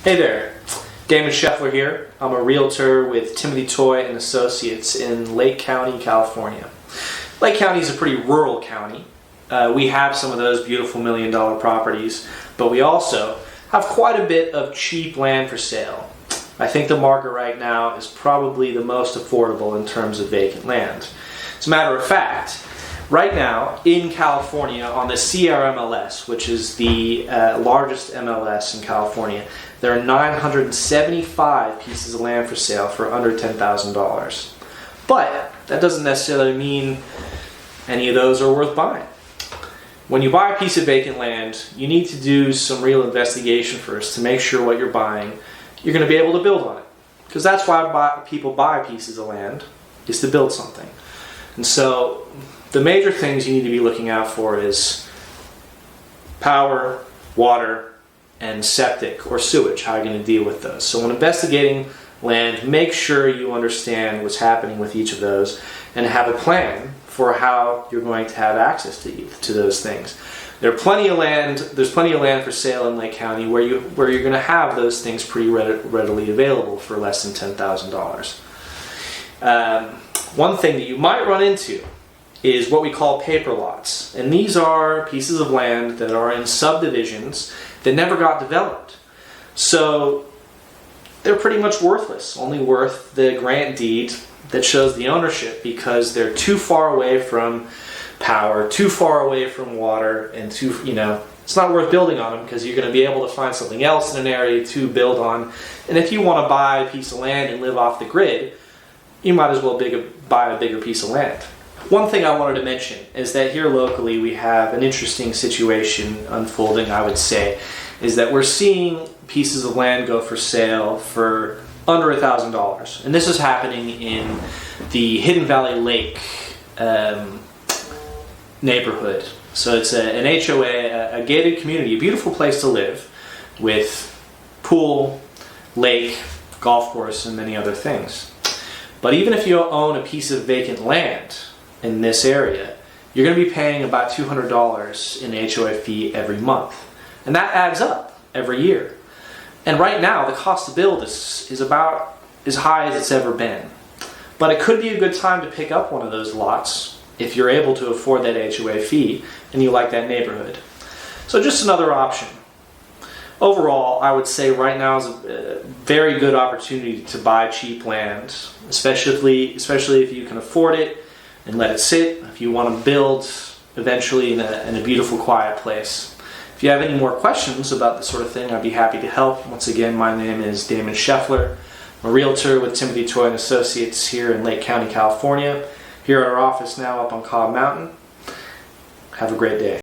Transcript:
Hey there, Damon Schoeffler here. I'm a realtor with Timothy Toy and Associates in Lake County, California. Lake County is a pretty rural county. We have some of those beautiful million-dollar properties, but we also have quite a bit of cheap land for sale. I think the market right now is probably the most affordable in terms of vacant land. As a matter of fact, right now in California on the CRMLS, which is the largest MLS in California, there are 975 pieces of land for sale for under $10,000. But that doesn't necessarily mean any of those are worth buying. When you buy a piece of vacant land, you need to do some real investigation first to make sure what you're buying, you're going to be able to build on it. Because that's why people buy pieces of land, is to build something. And so the major things you need to be looking out for is power, water, and septic or sewage. How are you going to deal with those? So when investigating land, make sure you understand what's happening with each of those and have a plan for how you're going to have access to those things. There's plenty of land for sale in Lake County where you're going to have those things pretty readily available for less than $10,000. One thing that you might run into is what we call paper lots. And these are pieces of land that are in subdivisions that never got developed. So they're pretty much worthless, only worth the grant deed that shows the ownership because they're too far away from power, too far away from water, and it's not worth building on them because you're going to be able to find something else in an area to build on. And if you want to buy a piece of land and live off the grid, you might as well buy a bigger piece of land. One thing I wanted to mention is that here locally we have an interesting situation unfolding, I would say, is that we're seeing pieces of land go for sale for under $1,000. And this is happening in the Hidden Valley Lake neighborhood. So it's an HOA, a gated community, a beautiful place to live with pool, lake, golf course, and many other things. But even if you own a piece of vacant land in this area, you're going to be paying about $200 in HOA fee every month. And that adds up every year. And right now, the cost to build is about as high as it's ever been. But it could be a good time to pick up one of those lots if you're able to afford that HOA fee and you like that neighborhood. So just another option. Overall, I would say right now is a very good opportunity to buy cheap land, especially if you can afford it and let it sit, if you want to build eventually in a beautiful, quiet place. If you have any more questions about this sort of thing, I'd be happy to help. Once again, my name is Damon Schoeffler. I'm a realtor with Timothy Toy and Associates here in Lake County, California. Here at our office now up on Cobb Mountain. Have a great day.